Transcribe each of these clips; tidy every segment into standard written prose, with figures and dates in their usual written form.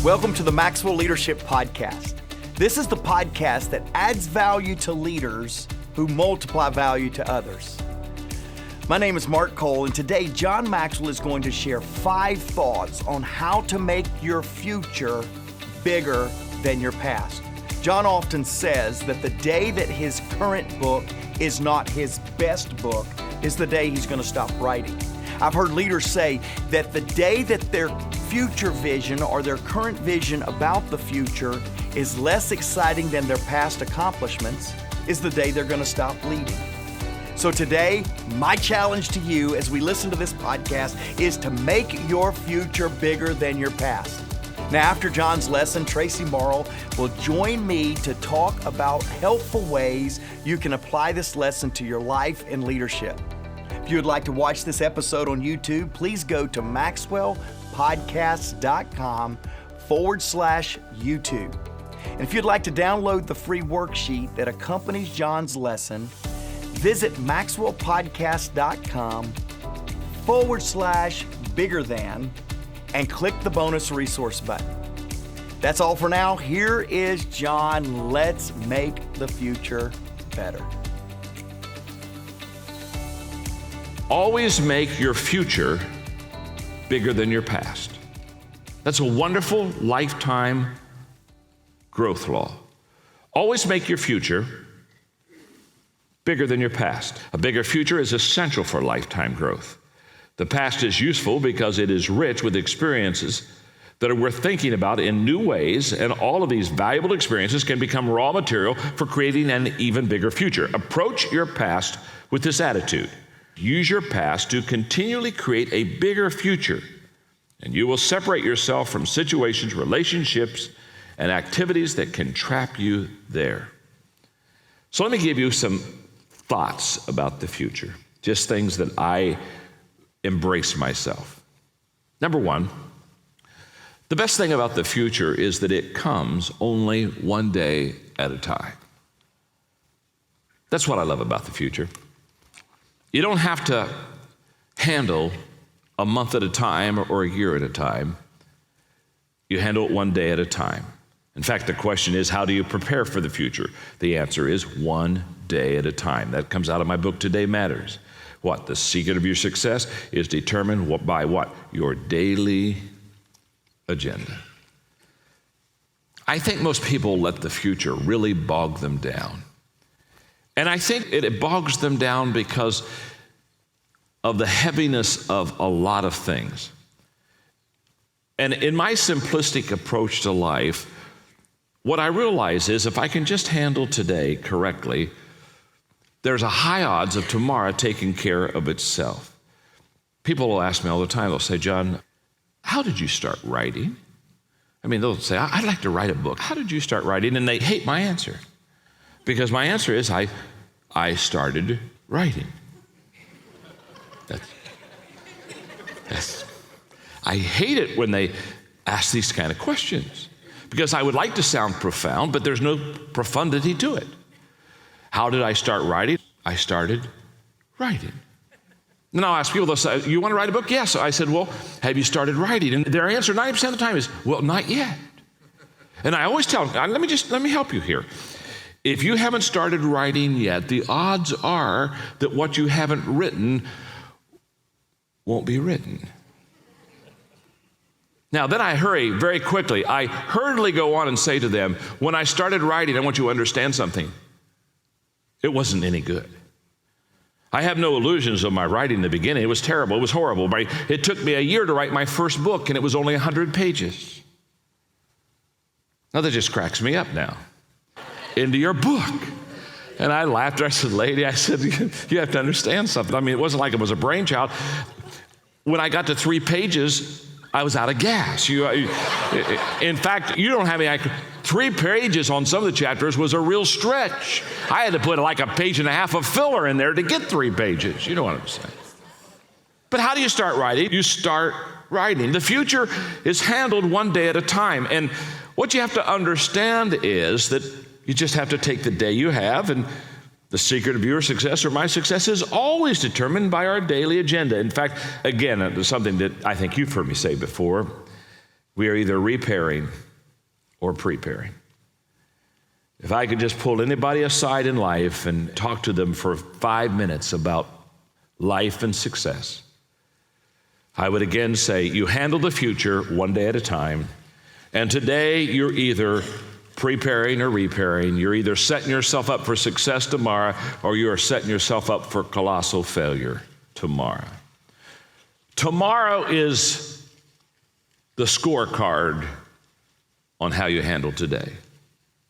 Welcome to the Maxwell Leadership Podcast. This is the podcast that adds value to leaders who multiply value to others. My name is Mark Cole, and today John Maxwell is going to share 5 thoughts on how to make your future bigger than your past. John often says that the day that his current book is not his best book is the day he's going to stop writing. I've heard leaders say that the day that their future vision or their current vision about the future is less exciting than their past accomplishments is the day they're going to stop leading. So today, my challenge to you as we listen to this podcast is to make your future bigger than your past. Now, after John's lesson, Traci Morrow will join me to talk about helpful ways you can apply this lesson to your life and leadership. If you would like to watch this episode on YouTube, please go to maxwellpodcast.com/YouTube. And if you'd like to download the free worksheet that accompanies John's lesson, visit maxwellpodcast.com/bigger than and click the bonus resource button. That's all for now. Here is John. Let's make the future better. Always make your future bigger than your past. That's a wonderful lifetime growth law. Always make your future bigger than your past. A bigger future is essential for lifetime growth. The past is useful because it is rich with experiences that are worth thinking about in new ways, and all of these valuable experiences can become raw material for creating an even bigger future. Approach your past with this attitude. Use your past to continually create a bigger future, and you will separate yourself from situations, relationships, and activities that can trap you there. So let me give you some thoughts about the future, just things that I embrace myself. Number one, the best thing about the future is that it comes only one day at a time. That's what I love about the future. You don't have to handle a month at a time or a year at a time. You handle it one day at a time. In fact, the question is, how do you prepare for the future? The answer is one day at a time. That comes out of my book, Today Matters. What? The secret of your success is determined by what? Your daily agenda. I think most people let the future really bog them down. And I think it bogs them down because of the heaviness of a lot of things. And in my simplistic approach to life, what I realize is if I can just handle today correctly, there's a high odds of tomorrow taking care of itself. People will ask me all the time, they'll say, John, how did you start writing? I mean, they'll say, I'd like to write a book. How did you start writing? And they hate my answer. Because my answer is, I started writing. I hate it when they ask these kind of questions, because I would like to sound profound, but there's no profundity to it. How did I start writing? I started writing. Then I'll ask people, they'll say, you want to write a book? Yes. I said, well, have you started writing? And their answer 90% of the time is, well, not yet. And I always tell them, let me help you here. If you haven't started writing yet, the odds are that what you haven't written won't be written. Now, then I hurry very quickly. I hurriedly go on and say to them, when I started writing, I want you to understand something. It wasn't any good. I have no illusions of my writing in the beginning. It was terrible. It was horrible. It took me a year to write my first book, and it was only 100 pages. Now, that just cracks me up now. Into your book. And I laughed. I said, lady, you have to understand something. I mean, it wasn't like it was a brainchild. When I got to 3 pages, I was out of gas. In fact, you don't have any. 3 pages on some of the chapters was a real stretch. I had to put like a page and a half of filler in there to get 3 pages. You know what I'm saying? But how do you start writing? You start writing. The future is handled one day at a time. And what you have to understand is that you just have to take the day you have, and the secret of your success or my success is always determined by our daily agenda. In fact, again, something that I think you've heard me say before, We are either repairing or preparing. If I could just pull anybody aside in life and talk to them for 5 minutes about life and success, I would again say, you handle the future one day at a time. And today you're either preparing or repairing. You're either setting yourself up for success tomorrow, or you are setting yourself up for colossal failure tomorrow. Tomorrow is the scorecard on how you handle today.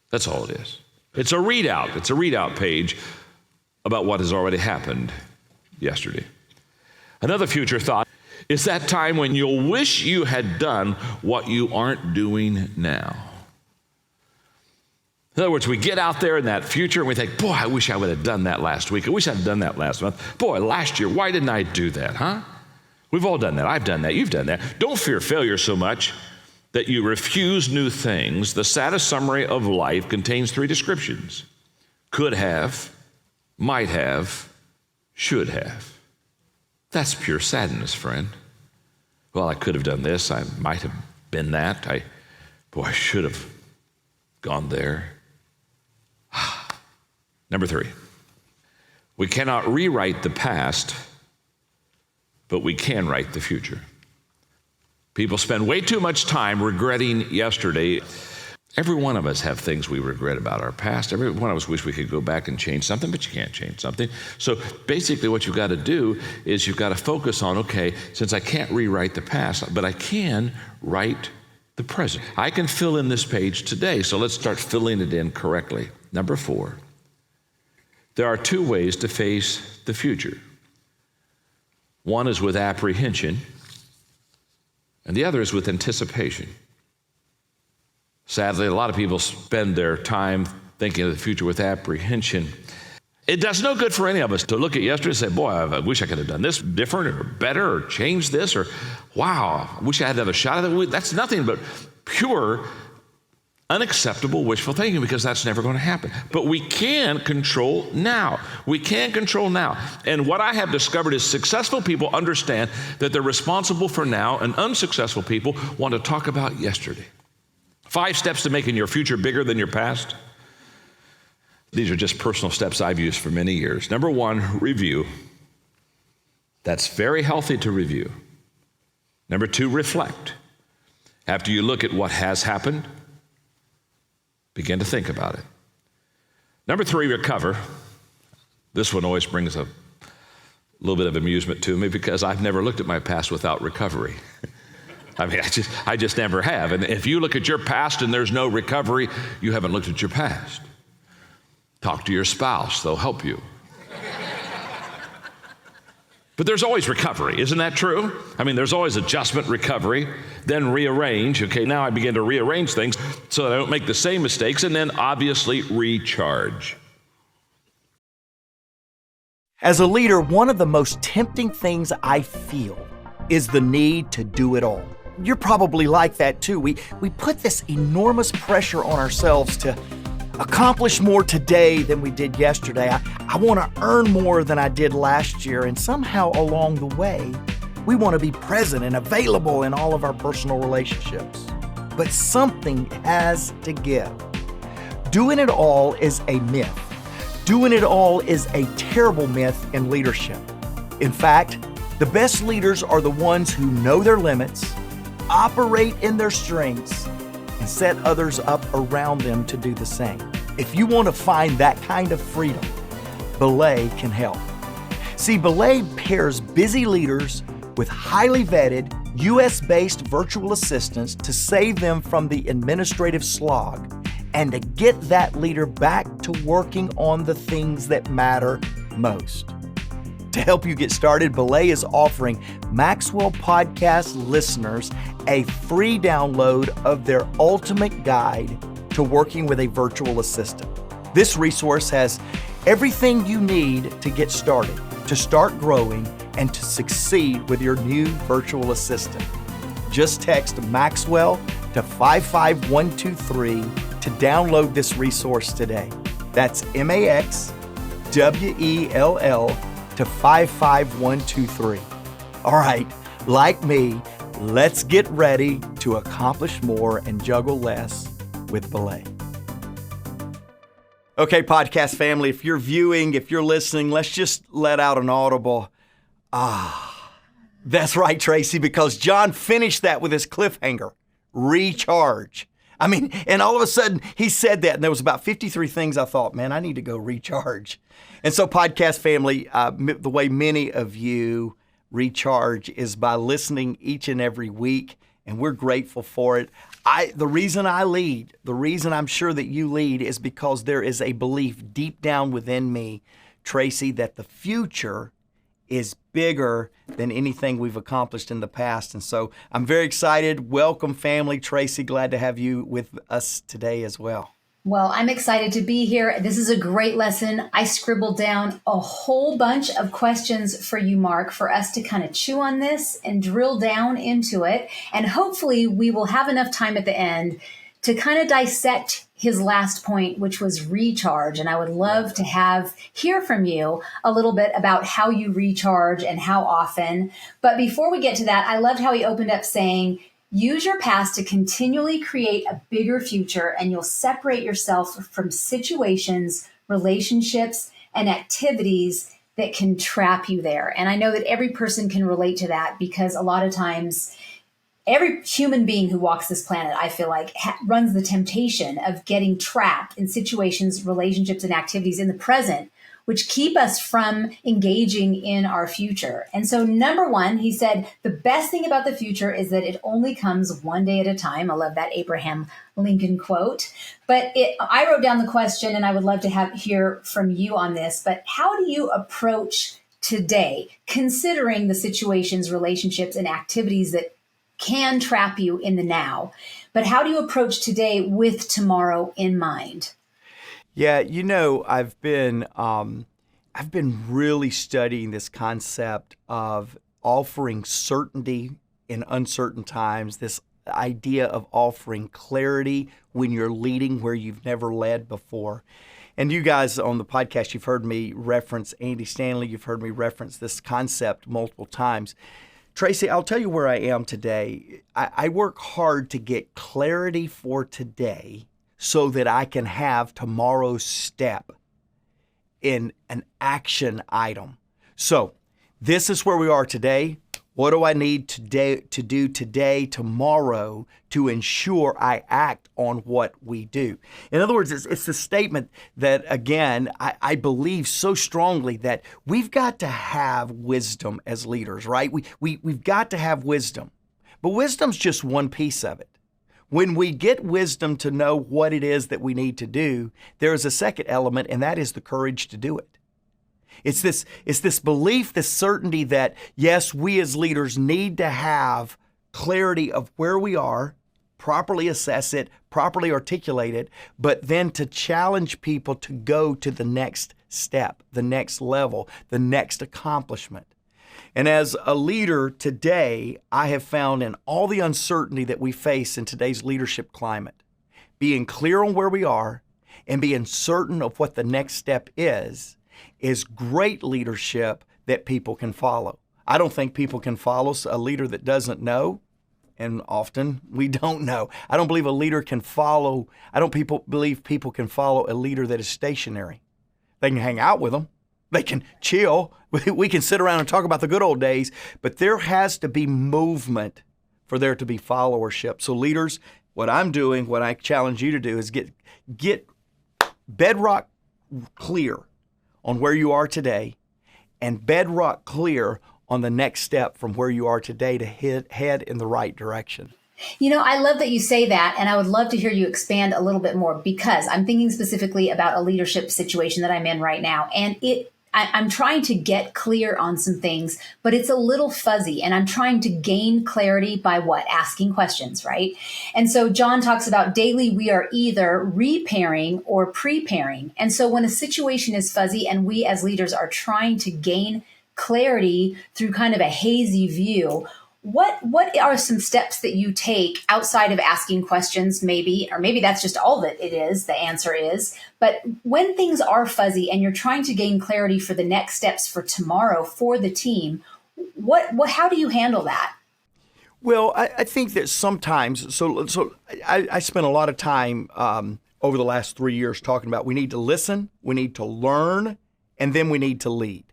That's all it is. It's a readout. It's a readout page about what has already happened yesterday. Another future thought is that time when you'll wish you had done what you aren't doing now. In other words, we get out there in that future and we think, boy, I wish I would have done that last week. I wish I'd done that last month. Boy, last year, why didn't I do that, huh? We've all done that. I've done that. You've done that. Don't fear failure so much that you refuse new things. The saddest summary of life contains 3 descriptions: could have, might have, should have. That's pure sadness, friend. Well, I could have done this. I might have been that. I should have gone there. Number 3, we cannot rewrite the past, but we can write the future. People spend way too much time regretting yesterday. Every one of us have things we regret about our past. Every one of us wish we could go back and change something, but you can't change something. So basically what you've got to do is you've got to focus on, okay, since I can't rewrite the past, but I can write the present. I can fill in this page today, so let's start filling it in correctly. Number 4, there are 2 ways to face the future. One is with apprehension, and the other is with anticipation. Sadly, a lot of people spend their time thinking of the future with apprehension. It does no good for any of us to look at yesterday and say, boy, I wish I could have done this different or better or changed this, or wow, I wish I had another shot at it. That's nothing but pure, unacceptable wishful thinking, because that's never going to happen. But we can control now. We can control now. And what I have discovered is successful people understand that they're responsible for now, and unsuccessful people want to talk about yesterday. 5 steps to making your future bigger than your past. These are just personal steps I've used for many years. Number 1, review. That's very healthy to review. Number 2, reflect. After you look at what has happened, begin to think about it. Number 3, recover. This one always brings a little bit of amusement to me because I've never looked at my past without recovery. I mean, I just never have. And if you look at your past and there's no recovery, you haven't looked at your past. Talk to your spouse, they'll help you. But there's always recovery, isn't that true? I mean, there's always adjustment, recovery, then rearrange. Okay, now I begin to rearrange things so that I don't make the same mistakes, and then obviously recharge. As a leader, one of the most tempting things I feel is the need to do it all. You're probably like that too. We put this enormous pressure on ourselves to accomplish more today than we did yesterday. I want to earn more than I did last year, and somehow along the way, we want to be present and available in all of our personal relationships. But something has to give. Doing it all is a myth. Doing it all is a terrible myth in leadership. In fact, the best leaders are the ones who know their limits, operate in their strengths, and set others up around them to do the same. If you want to find that kind of freedom, Belay can help. See, Belay pairs busy leaders with highly vetted, US-based virtual assistants to save them from the administrative slog and to get that leader back to working on the things that matter most. To help you get started, Belay is offering Maxwell podcast listeners a free download of their ultimate guide to working with a virtual assistant. This resource has everything you need to get started, to start growing, and to succeed with your new virtual assistant. Just text Maxwell to 55123 to download this resource today. That's MAXWELL to 55123. All right, like me, Let's get ready to accomplish more and juggle less with Belay. Okay, podcast family, if you're viewing, if you're listening, let's just let out an audible, that's right, Traci, because John finished that with his cliffhanger, recharge. I mean, and all of a sudden he said that, and there was about 53 things I thought, man, I need to go recharge. And so podcast family, the way many of you recharge is by listening each and every week, and we're grateful for it. The reason I lead, the reason I'm sure that you lead is because there is a belief deep down within me, Traci, that the future is bigger than anything we've accomplished in the past. And so I'm very excited. Welcome, family. Traci, glad to have you with us today as well. Well, I'm excited to be here. This is a great lesson. I scribbled down a whole bunch of questions for you, Mark, for us to kind of chew on this and drill down into it. And hopefully we will have enough time at the end to kind of dissect his last point, which was recharge. And I would love to hear from you a little bit about how you recharge and how often. But before we get to that, I loved how he opened up saying, use your past to continually create a bigger future, and you'll separate yourself from situations, relationships, and activities that can trap you there. And I know that every person can relate to that, because a lot of times every human being who walks this planet, I feel like, runs the temptation of getting trapped in situations, relationships, and activities in the present, which keep us from engaging in our future. And so number one, he said, the best thing about the future is that it only comes one day at a time. I love that Abraham Lincoln quote. But I wrote down the question, and I would love to hear from you on this, but how do you approach today, considering the situations, relationships, and activities that can trap you in the now? But how do you approach today with tomorrow in mind? Yeah, you know, I've been really studying this concept of offering certainty in uncertain times, this idea of offering clarity when you're leading where you've never led before. And you guys on the podcast, you've heard me reference Andy Stanley, you've heard me reference this concept multiple times. Traci, I'll tell you where I am today. I work hard to get clarity for today so that I can have tomorrow's step in an action item. So this is where we are today. What do I need to do today, tomorrow, to ensure I act on what we do? In other words, it's the statement that, again, I believe so strongly that we've got to have wisdom as leaders, right? We've got to have wisdom. But wisdom's just one piece of it. When we get wisdom to know what it is that we need to do, there is a second element, and that is the courage to do it. It's this belief, this certainty that, yes, we as leaders need to have clarity of where we are, properly assess it, properly articulate it, but then to challenge people to go to the next step, the next level, the next accomplishment. And as a leader today, I have found in all the uncertainty that we face in today's leadership climate, being clear on where we are and being certain of what the next step is great leadership that people can follow. I don't think people can follow a leader that doesn't know, and often we don't know. I don't believe believe people can follow a leader that is stationary. They can hang out with them. They can chill. We can sit around and talk about the good old days, but there has to be movement for there to be followership. So leaders, what I'm doing, what I challenge you to do is get bedrock clear on where you are today and bedrock clear on the next step from where you are today to head in the right direction. You know, I love that you say that, and I would love to hear you expand a little bit more, because I'm thinking specifically about a leadership situation that I'm in right now, and I'm trying to get clear on some things, but it's a little fuzzy, and I'm trying to gain clarity by what? Asking questions, right? And so John talks about daily we are either repairing or preparing. And so when a situation is fuzzy and we as leaders are trying to gain clarity through kind of a hazy view, what are some steps that you take outside of asking questions, maybe, or maybe that's just all that it is, the answer is, but when things are fuzzy and you're trying to gain clarity for the next steps for tomorrow for the team, how do you handle that? Well, I think that sometimes, I spent a lot of time over the last 3 years talking about we need to listen, we need to learn, and then we need to lead.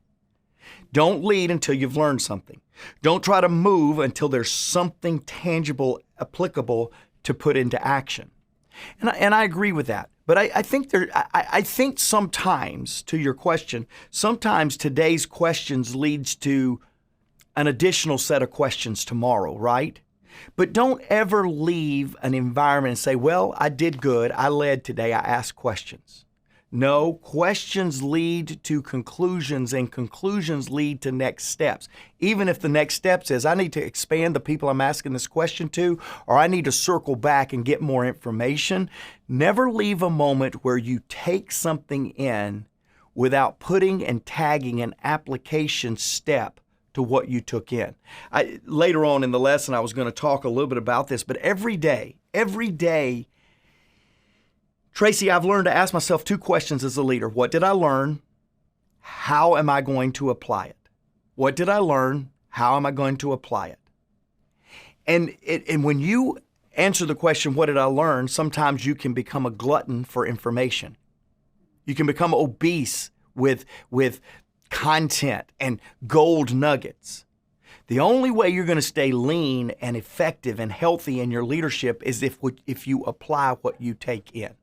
Don't lead until you've learned something. Don't try to move until there's something tangible, applicable to put into action. And I agree with that. But I think sometimes, to your question, sometimes today's questions leads to an additional set of questions tomorrow, right? But don't ever leave an environment and say, well, I did good, I led today, I asked questions. No, questions lead to conclusions, and conclusions lead to next steps. Even if the next step is I need to expand the people I'm asking this question to, or I need to circle back and get more information, never leave a moment where you take something in without putting and tagging an application step to what you took in. Later on in the lesson, I was going to talk a little bit about this, but every day, Traci, I've learned to ask myself 2 questions as a leader. What did I learn? How am I going to apply it? What did I learn? How am I going to apply it? And when you answer the question, what did I learn? Sometimes you can become a glutton for information. You can become obese with content and gold nuggets. The only way you're going to stay lean and effective and healthy in your leadership is if you apply what you take in.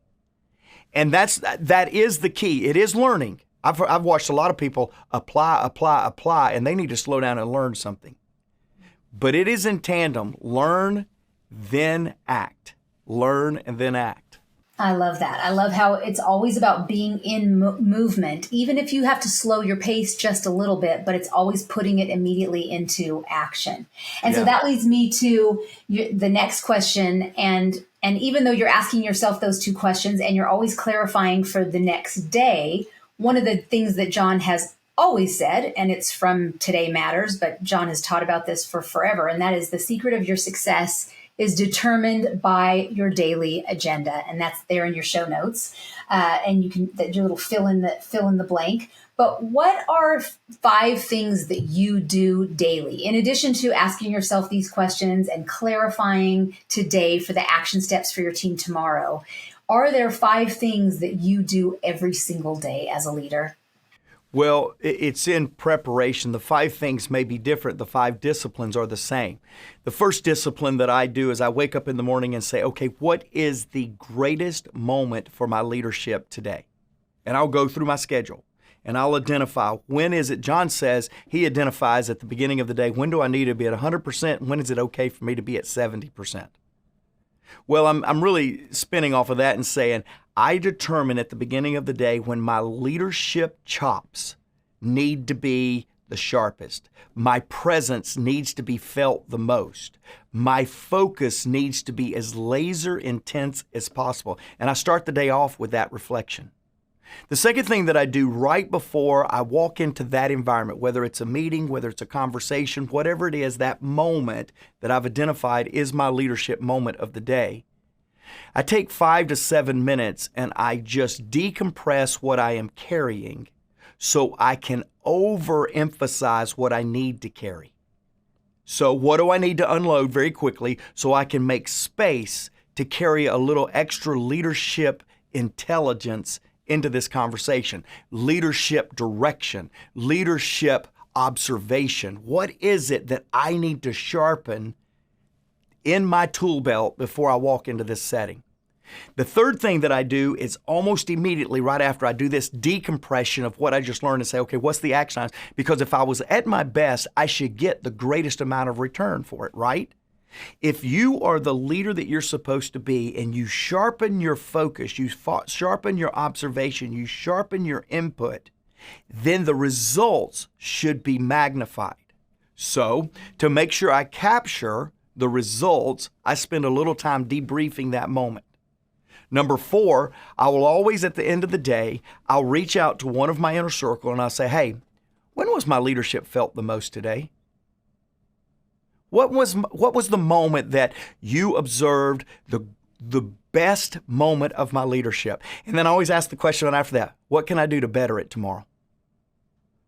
And that is the key. It is learning. I've watched a lot of people apply, and they need to slow down and learn something. But it is in tandem. Learn, then act. Learn and then act. I love that. I love how it's always about being in movement, even if you have to slow your pace just a little bit, but it's always putting it immediately into action. And so that leads me to the next question. And even though you're asking yourself those 2 questions and you're always clarifying for the next day, one of the things that John has always said, and it's from Today Matters, but John has taught about this for forever, and that is the secret of your success is determined by your daily agenda. And that's there in your show notes. And you can your little fill in the blank. But what are 5 things that you do daily, in addition to asking yourself these questions and clarifying today for the action steps for your team tomorrow? Are there 5 things that you do every single day as a leader? Well, it's in preparation. The 5 things may be different. The 5 disciplines are the same. The first discipline that I do is I wake up in the morning and say, okay, what is the greatest moment for my leadership today? And I'll go through my schedule and I'll identify when is it. John says he identifies at the beginning of the day, when do I need to be at 100%? And when is it okay for me to be at 70%? Well, I'm really spinning off of that and saying, I determine at the beginning of the day when my leadership chops need to be the sharpest. My presence needs to be felt the most. My focus needs to be as laser intense as possible. And I start the day off with that reflection. The second thing that I do right before I walk into that environment, whether it's a meeting, whether it's a conversation, whatever it is, that moment that I've identified is my leadership moment of the day, I take 5 to 7 minutes and I just decompress what I am carrying so I can overemphasize what I need to carry. So what do I need to unload very quickly so I can make space to carry a little extra leadership intelligence into this conversation? Leadership direction, leadership observation. What is it that I need to sharpen in my tool belt before I walk into this setting? The third thing that I do is almost immediately right after I do this decompression of what I just learned and say, okay, what's the action items? Because if I was at my best, I should get the greatest amount of return for it, right? If you are the leader that you're supposed to be and you sharpen your focus, you sharpen your observation, you sharpen your input, then the results should be magnified. So to make sure I capture the results, I spend a little time debriefing that moment. Number 4, I will always at the end of the day, I'll reach out to one of my inner circle and I'll say, hey, when was my leadership felt the most today? What was the moment that you observed the best moment of my leadership? And then I always ask the question after that, what can I do to better it tomorrow?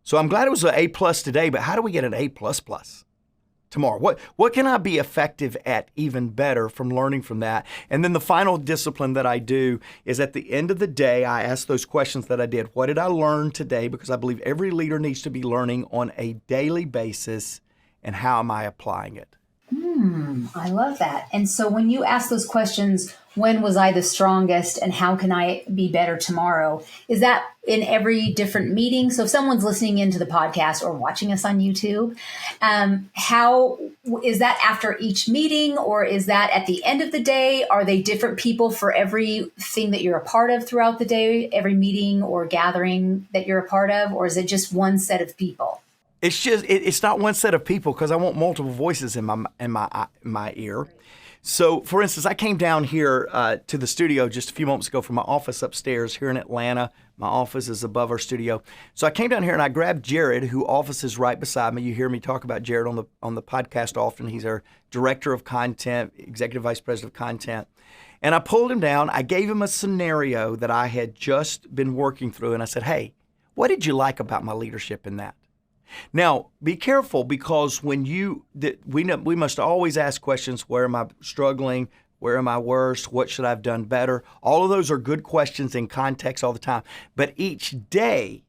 So I'm glad it was an A+ today, but how do we get an A++? tomorrow? What can I be effective at even better from learning from that? And then the final discipline that I do is at the end of the day, I ask those questions that I did. What did I learn today? Because I believe every leader needs to be learning on a daily basis, and how am I applying it? I love that. And so when you ask those questions, when was I the strongest and how can I be better tomorrow? Is that in every different meeting? So if someone's listening into the podcast or watching us on YouTube, how is that after each meeting, or is that at the end of the day? Are they different people for everything that you're a part of throughout the day, every meeting or gathering that you're a part of, or is it just one set of people? It's not one set of people, because I want multiple voices in my ear. So, for instance, I came down here to the studio just a few moments ago from my office upstairs here in Atlanta. My office is above our studio. So I came down here and I grabbed Jared, who offices right beside me. You hear me talk about Jared on the podcast often. He's our director of content, executive vice president of content. And I pulled him down. I gave him a scenario that I had just been working through, and I said, "Hey, what did you like about my leadership in that?" Now, be careful, because when we must always ask questions: where am I struggling? Where am I worse? What should I have done better? All of those are good questions in context all the time. But each day,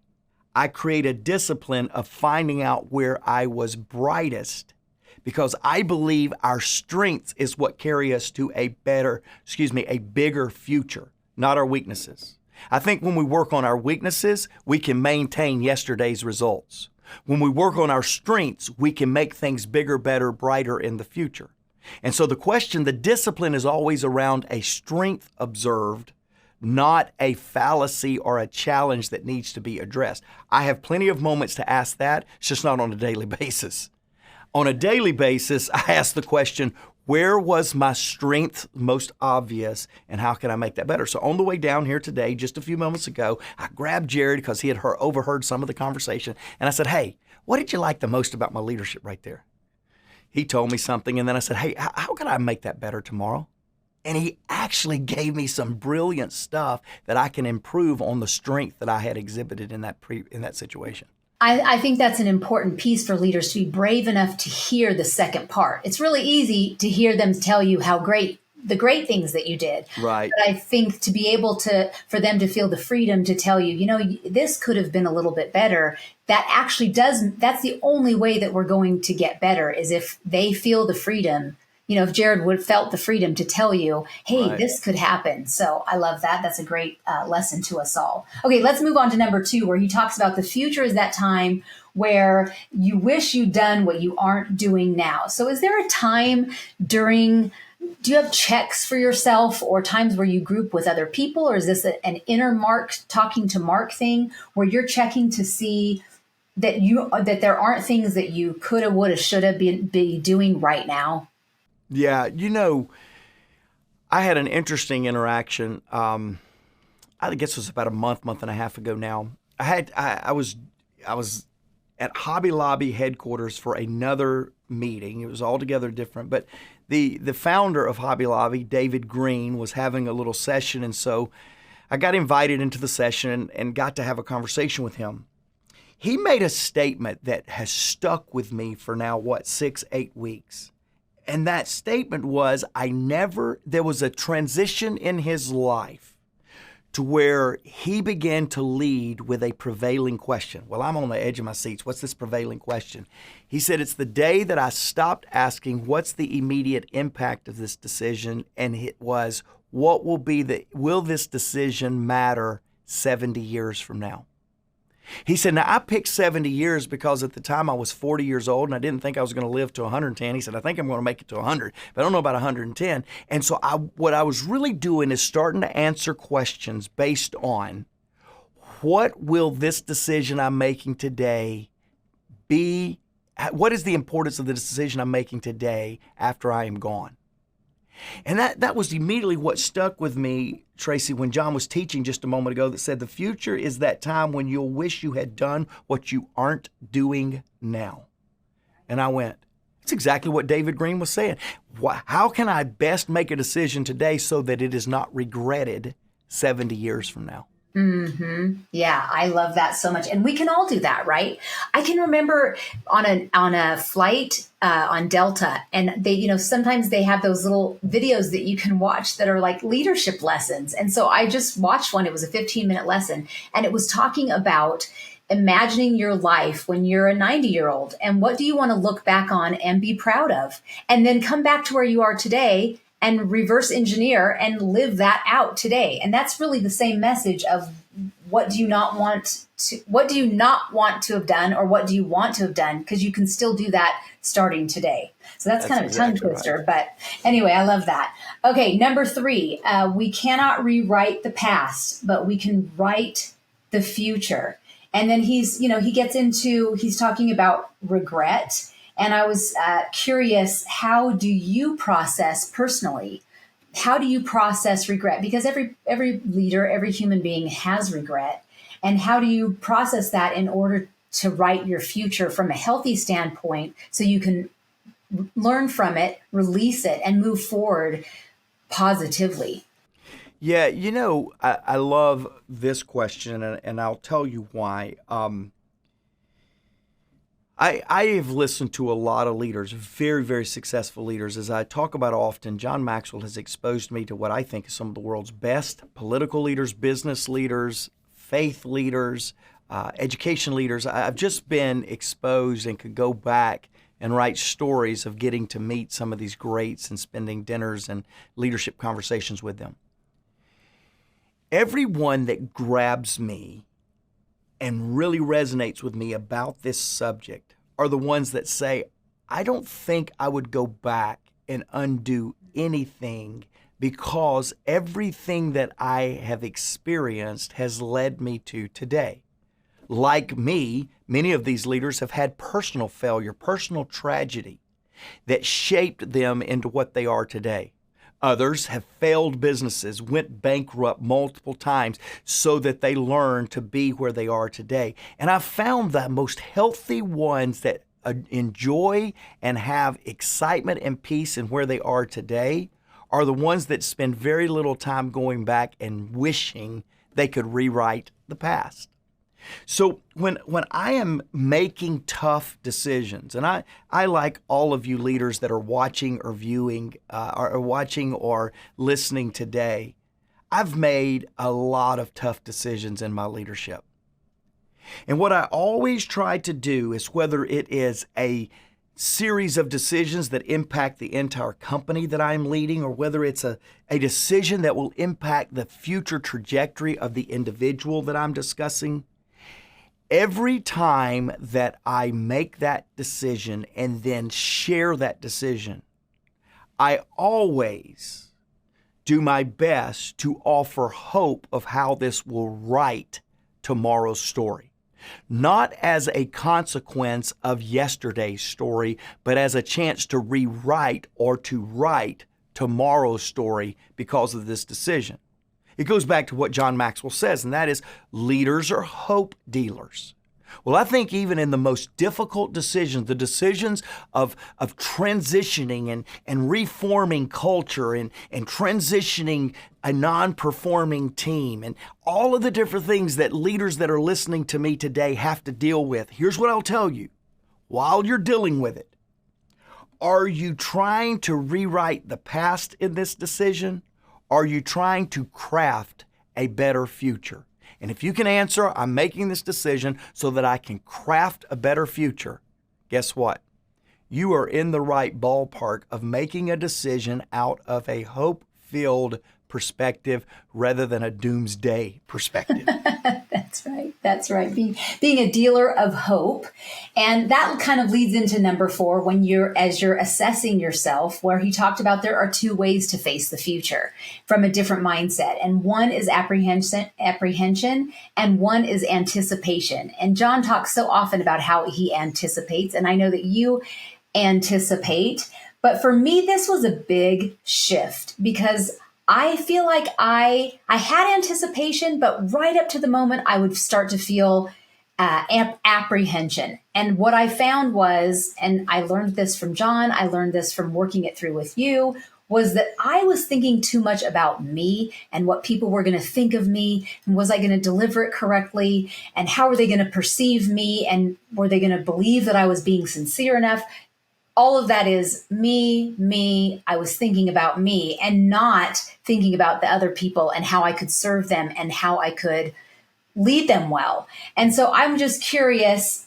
I create a discipline of finding out where I was brightest, because I believe our strengths is what carry us to a bigger future, not our weaknesses. I think when we work on our weaknesses, we can maintain yesterday's results. When we work on our strengths, we can make things bigger, better, brighter in the future. And so the discipline is always around a strength observed, not a fallacy or a challenge that needs to be addressed. I have plenty of moments to ask that. It's just not on a daily basis. On a daily basis, I ask the question, where was my strength most obvious, and how can I make that better? So on the way down here today, just a few moments ago, I grabbed Jared because he had overheard some of the conversation, and I said, "Hey, what did you like the most about my leadership right there?" He told me something, and then I said, "Hey, how can I make that better tomorrow?" And he actually gave me some brilliant stuff that I can improve on the strength that I had exhibited in that situation. I think that's an important piece for leaders, to be brave enough to hear the second part. It's really easy to hear them tell you the great things that you did. Right. But I think to be able for them to feel the freedom to tell you, this could have been a little bit better, that's the only way that we're going to get better, is if they feel the freedom. If Jared would have felt the freedom to tell you, hey, Right. This could happen. So I love that. That's a great lesson to us all. Okay, let's move on to number 2, where he talks about the future is that time where you wish you'd done what you aren't doing now. So is there a time do you have checks for yourself, or times where you group with other people, or is this an inner Mark talking to Mark thing, where you're checking to see that there aren't things that you coulda, woulda, shoulda be doing right now? Yeah, I had an interesting interaction. I guess it was about a month and a half ago now. I was at Hobby Lobby headquarters for another meeting. It was altogether different, but the founder of Hobby Lobby, David Green, was having a little session, and so I got invited into the session and got to have a conversation with him. He made a statement that has stuck with me for now, 6-8 weeks. And that statement was, there was a transition in his life to where he began to lead with a prevailing question. Well, I'm on the edge of my seats. What's this prevailing question? He said, it's the day that I stopped asking, what's the immediate impact of this decision? And it was, will this decision matter 70 years from now? He said, now I picked 70 years because at the time I was 40 years old and I didn't think I was going to live to 110. He said, I think I'm going to make it to 100, but I don't know about 110. And so what I was really doing is starting to answer questions based on, what will this decision I'm making today be? What is the importance of the decision I'm making today after I am gone? And that was immediately what stuck with me, Traci, when John was teaching just a moment ago, that said the future is that time when you'll wish you had done what you aren't doing now. And I went, it's exactly what David Green was saying. How can I best make a decision today so that it is not regretted 70 years from now? Yeah, I love that so much, and we can all do that, right? I can remember on a flight on Delta, and they, sometimes they have those little videos that you can watch that are like leadership lessons, and so I just watched one. It was a 15-minute lesson, and it was talking about imagining your life when you're a 90-year-old, and what do you want to look back on and be proud of, and then come back to where you are today and reverse engineer and live that out today. And that's really the same message of what do you not want to have done, or what do you want to have done? Because you can still do that starting today. So that's kind of a tongue twister. Right. But anyway, I love that. Okay, number 3, we cannot rewrite the past, but we can write the future. And then he's talking about regret. And I was curious, how do you process personally? How do you process regret? Because every leader, every human being has regret. And how do you process that in order to write your future from a healthy standpoint so you can learn from it, release it, and move forward positively? Yeah, I love this question, and I'll tell you why. I have listened to a lot of leaders, very, very successful leaders. As I talk about often, John Maxwell has exposed me to what I think is some of the world's best political leaders, business leaders, faith leaders, education leaders. I've just been exposed and could go back and write stories of getting to meet some of these greats and spending dinners and leadership conversations with them. Everyone that grabs me and really resonates with me about this subject are the ones that say, I don't think I would go back and undo anything, because everything that I have experienced has led me to today. Like me, many of these leaders have had personal failure, personal tragedy that shaped them into what they are today. Others have failed businesses, went bankrupt multiple times so that they learned to be where they are today. And I've found the most healthy ones that enjoy and have excitement and peace in where they are today are the ones that spend very little time going back and wishing they could rewrite the past. So when I am making tough decisions, and I like all of you leaders that are watching or viewing, or watching or listening today, I've made a lot of tough decisions in my leadership. And what I always try to do is, whether it is a series of decisions that impact the entire company that I'm leading, or whether it's a decision that will impact the future trajectory of the individual that I'm discussing, every time that I make that decision and then share that decision, I always do my best to offer hope of how this will write tomorrow's story. Not as a consequence of yesterday's story, but as a chance to rewrite or to write tomorrow's story because of this decision. It goes back to what John Maxwell says, and that is, leaders are hope dealers. Well, I think even in the most difficult decisions, the decisions of transitioning and reforming culture and transitioning a non-performing team and all of the different things that leaders that are listening to me today have to deal with, here's what I'll tell you. While you're dealing with it, are you trying to rewrite the past in this decision? Are you trying to craft a better future? And if you can answer, I'm making this decision so that I can craft a better future, guess what? You are in the right ballpark of making a decision out of a hope-filled perspective rather than a doomsday perspective. That's right. Being a dealer of hope. And that kind of leads into number 4, as you're assessing yourself, where he talked about there are 2 ways to face the future from a different mindset. And one is apprehension, and one is anticipation. And John talks so often about how he anticipates. And I know that you anticipate. But for me, this was a big shift, because I feel like I had anticipation, but right up to the moment I would start to feel apprehension. And what I found was, and I learned this from John, I learned this from working it through with you, was that I was thinking too much about me and what people were going to think of me. And was I going to deliver it correctly? And how were they going to perceive me? And were they going to believe that I was being sincere enough? All of that is me. I was thinking about me and not thinking about the other people and how I could serve them and how I could lead them well. And so I'm just curious,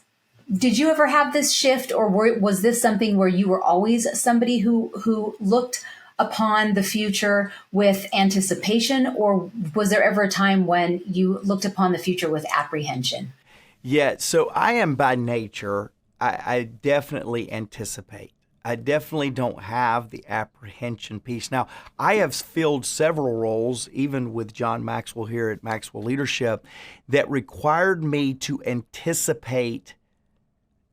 did you ever have this shift, or was this something where you were always somebody who looked upon the future with anticipation, or was there ever a time when you looked upon the future with apprehension? Yeah, so I am by nature, I definitely anticipate. I definitely don't have the apprehension piece. Now, I have filled several roles, even with John Maxwell here at Maxwell Leadership, that required me to anticipate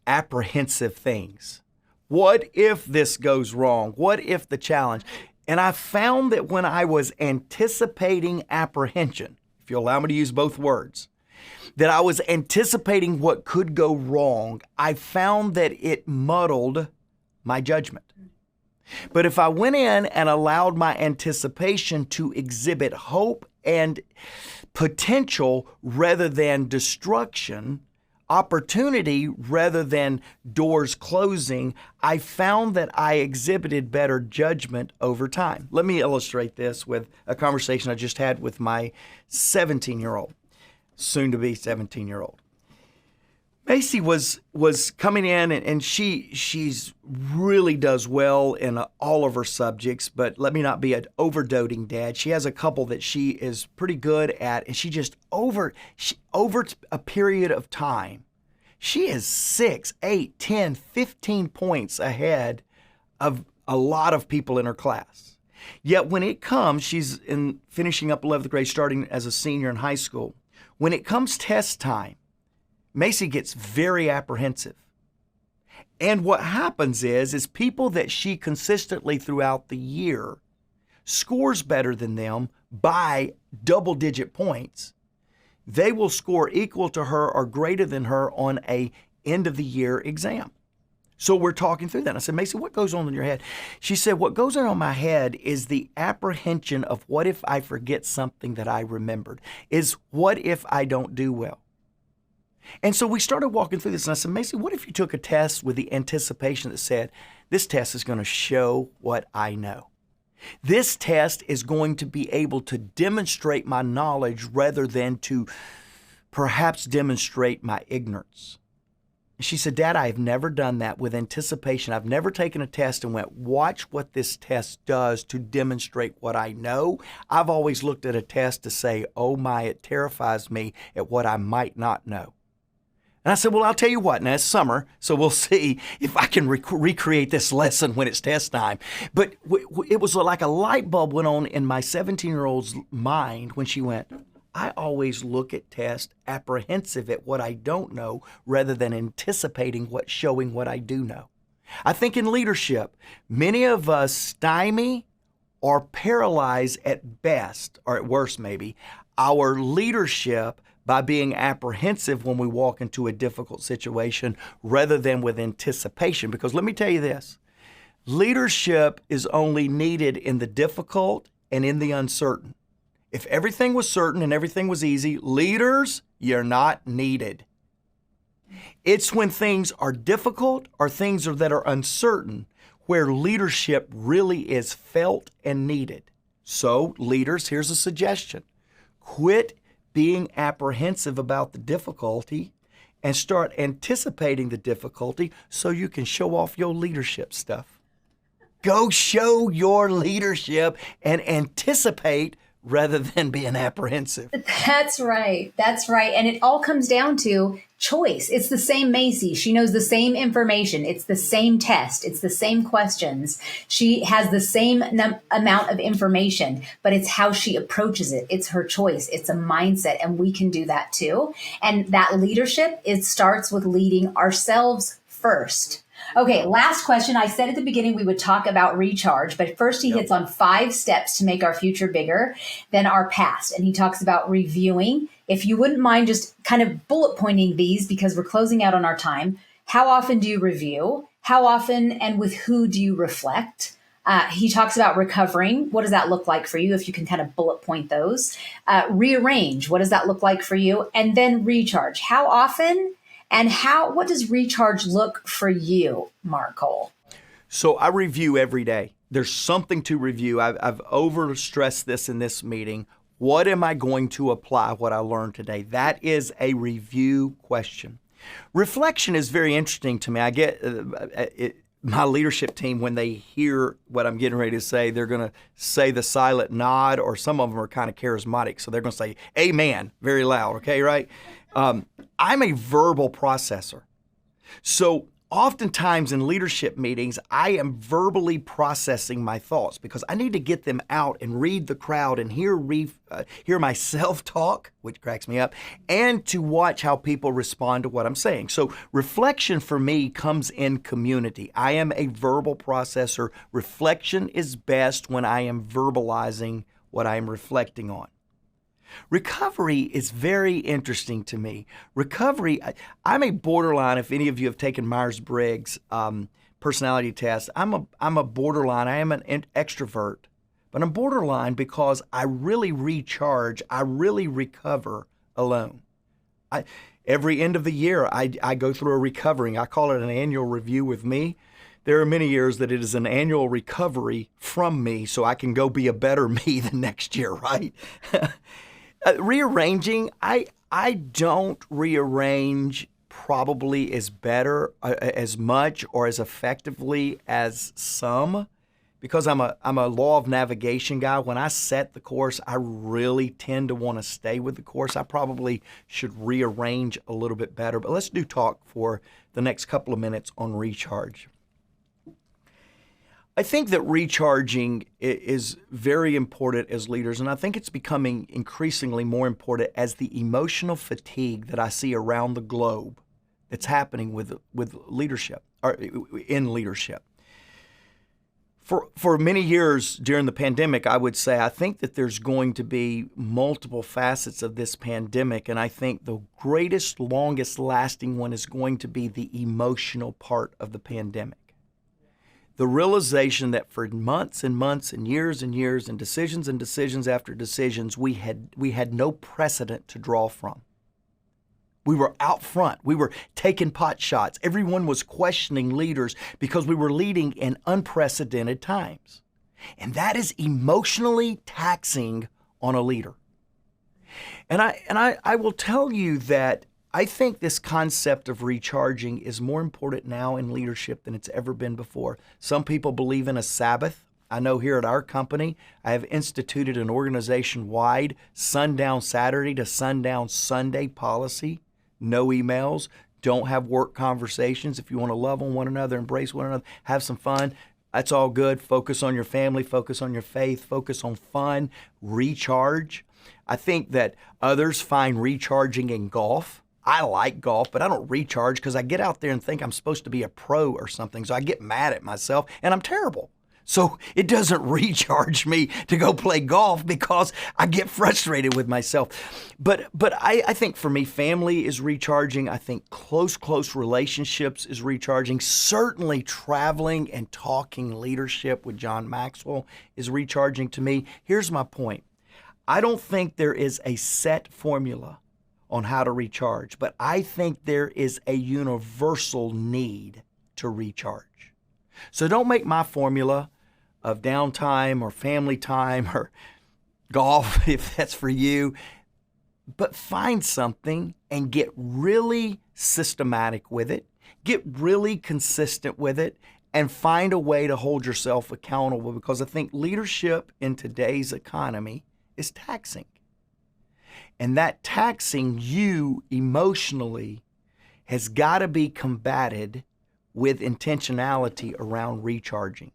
apprehensive things. What if this goes wrong? What if the challenge? And I found that when I was anticipating apprehension, if you allow me to use both words, that I was anticipating what could go wrong, I found that it muddled my judgment. But if I went in and allowed my anticipation to exhibit hope and potential rather than destruction, opportunity rather than doors closing, I found that I exhibited better judgment over time. Let me illustrate this with a conversation I just had with my 17-year-old, soon to be 17-year-old. Macy was coming in, and she's really does well in all of her subjects, but let me not be an overdoting dad. She has a couple that she is pretty good at, and she just over a period of time, she is 6, 8, 10, 15 points ahead of a lot of people in her class. Yet when it comes, she's in finishing up 11th grade, starting as a senior in high school. When it comes test time, Macy gets very apprehensive. And what happens is people that she consistently throughout the year scores better than them by double-digit points, they will score equal to her or greater than her on a end-of-the-year exam. So we're talking through that. I said, Macy, what goes on in your head? She said, what goes on in my head is the apprehension of what if I forget something that I remembered, is what if I don't do well. And so we started walking through this, and I said, Macy, what if you took a test with the anticipation that said, this test is going to show what I know. This test is going to be able to demonstrate my knowledge rather than to perhaps demonstrate my ignorance. And she said, Dad, I have never done that with anticipation. I've never taken a test and went, watch what this test does to demonstrate what I know. I've always looked at a test to say, oh my, it terrifies me at what I might not know. And I said, well, I'll tell you what, now it's summer, so we'll see if I can recreate this lesson when it's test time. But it was like a light bulb went on in my 17-year-old's mind when she went, I always look at tests apprehensive at what I don't know rather than anticipating showing what I do know. I think in leadership, many of us stymie or paralyze at best, or at worst maybe, our leadership by being apprehensive when we walk into a difficult situation rather than with anticipation. Because let me tell you this, leadership is only needed in the difficult and in the uncertain. If everything was certain and everything was easy, leaders, you're not needed. It's when things are difficult or things that are uncertain where leadership really is felt and needed. So, leaders, here's a suggestion. Quit being apprehensive about the difficulty and start anticipating the difficulty so you can show off your leadership stuff. Go show your leadership and anticipate rather than being apprehensive. That's right. That's right. And it all comes down to choice. It's the same Macy. She knows the same information. It's the same test. It's the same questions. She has the same amount of information, but it's how she approaches it. It's her choice. It's a mindset, and we can do that too. And that leadership, it starts with leading ourselves first. Okay, last question. I said at the beginning we would talk about recharge, but first he hits on 5 steps to make our future bigger than our past. And he talks about reviewing. If you wouldn't mind just kind of bullet pointing these because we're closing out on our time. How often do you review? How often and with who do you reflect? He talks about recovering. What does that look like for you? If you can kind of bullet point those. Rearrange. What does that look like for you? And then recharge. How often and what does recharge look for you, Mark Cole? So I review every day. There's something to review. I've overstressed this in this meeting. What am I going to apply what I learned today? That is a review question. Reflection is very interesting to me. I get my leadership team, when they hear what I'm getting ready to say, they're going to say the silent nod, or some of them are kind of charismatic. So they're going to say, amen, very loud. Okay, right? I'm a verbal processor. So oftentimes in leadership meetings, I am verbally processing my thoughts because I need to get them out and read the crowd and hear myself talk, which cracks me up, and to watch how people respond to what I'm saying. So reflection for me comes in community. I am a verbal processor. Reflection is best when I am verbalizing what I am reflecting on. Recovery is very interesting to me. Recovery, I'm a borderline. If any of you have taken Myers-Briggs personality test, I'm a borderline. I am an extrovert, but I'm borderline because I really recharge. I really recover alone. Every end of the year, I go through a recovering. I call it an annual review with me. There are many years that it is an annual recovery from me so I can go be a better me the next year, right? Rearranging, I don't rearrange probably as as much or as effectively as some, because I'm a law of navigation guy. When I set the course, I really tend to want to stay with the course. I probably should rearrange a little bit better, but let's do talk for the next couple of minutes on recharge. I think that recharging is very important as leaders, and I think it's becoming increasingly more important as the emotional fatigue that I see around the globe that's happening with leadership, or in leadership. For many years during the pandemic, I would say I think that there's going to be multiple facets of this pandemic, and I think the greatest, longest lasting one is going to be the emotional part of the pandemic. The realization that for months and months and years and decisions after decisions, we had no precedent to draw from. We were out front. We were taking pot shots. Everyone was questioning leaders because we were leading in unprecedented times. And that is emotionally taxing on a leader. And I will tell you that I think this concept of recharging is more important now in leadership than it's ever been before. Some people believe in a Sabbath. I know here at our company, I have instituted an organization-wide sundown Saturday to sundown Sunday policy. No emails. Don't have work conversations. If you want to love on one another, embrace one another, have some fun, that's all good. Focus on your family, focus on your faith, focus on fun, recharge. I think that others find recharging in golf. I like golf, but I don't recharge because I get out there and think I'm supposed to be a pro or something. So I get mad at myself and I'm terrible. So it doesn't recharge me to go play golf because I get frustrated with myself. But I think for me, family is recharging. I think close relationships is recharging. Certainly traveling and talking leadership with John Maxwell is recharging to me. Here's my point. I don't think there is a set formula on how to recharge, but I think there is a universal need to recharge. So don't make my formula of downtime or family time or golf, if that's for you, but find something and get really systematic with it, get really consistent with it, and find a way to hold yourself accountable, because I think leadership in today's economy is taxing. And that taxing you emotionally has got to be combated with intentionality around recharging.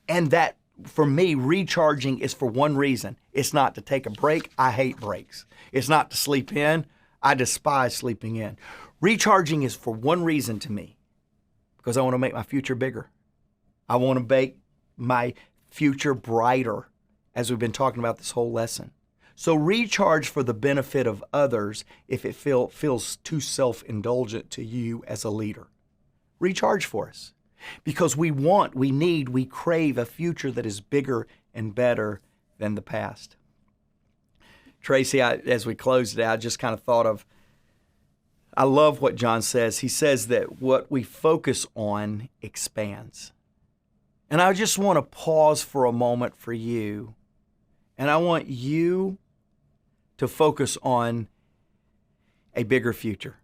And that, for me, recharging is for one reason. It's not to take a break. I hate breaks. It's not to sleep in. I despise sleeping in. Recharging is for one reason to me, because I want to make my future bigger. I want to make my future brighter, as we've been talking about this whole lesson. So recharge for the benefit of others if it feels too self-indulgent to you as a leader. Recharge for us. because we need, we crave a future that is bigger and better than the past. Traci, as we closed it out, I just kind of thought of, I love what John says. He says that what we focus on expands. And I just want to pause for a moment for you. And I want you to focus on a bigger future,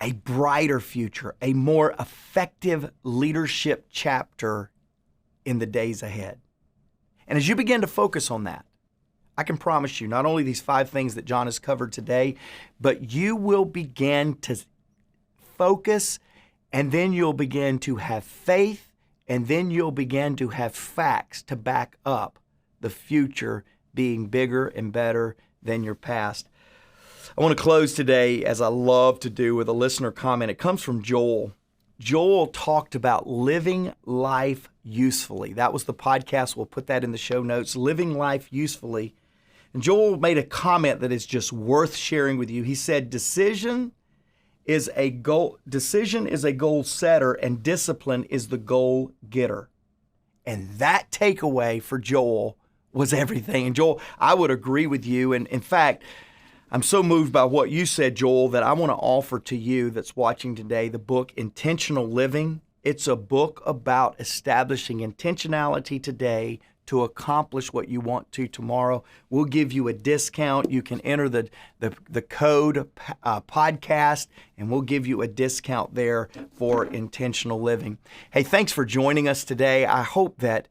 a brighter future, a more effective leadership chapter in the days ahead. And as you begin to focus on that, I can promise you not only these 5 things that John has covered today, but you will begin to focus, and then you'll begin to have faith, and then you'll begin to have facts to back up the future being bigger and better than your past. I want to close today, as I love to do, with a listener comment. It comes from Joel. Joel talked about living life usefully. That was the podcast. We'll put that in the show notes, Living Life Usefully. And Joel made a comment that is just worth sharing with you. He said, decision is a goal setter, and discipline is the goal getter. And that takeaway for Joel was everything. And Joel, I would agree with you. And in fact, I'm so moved by what you said, Joel, that I want to offer to you that's watching today the book Intentional Living. It's a book about establishing intentionality today to accomplish what you want to tomorrow. We'll give you a discount. You can enter the code podcast, and we'll give you a discount there for Intentional Living. Hey, thanks for joining us today. I hope that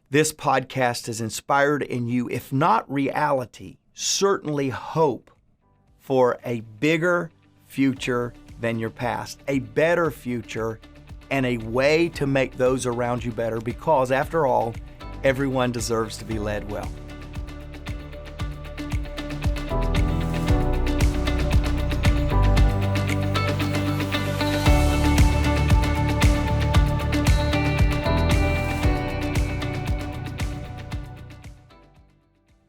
this podcast has inspired in you, if not reality, certainly hope for a bigger future than your past, a better future, and a way to make those around you better, because after all, everyone deserves to be led well.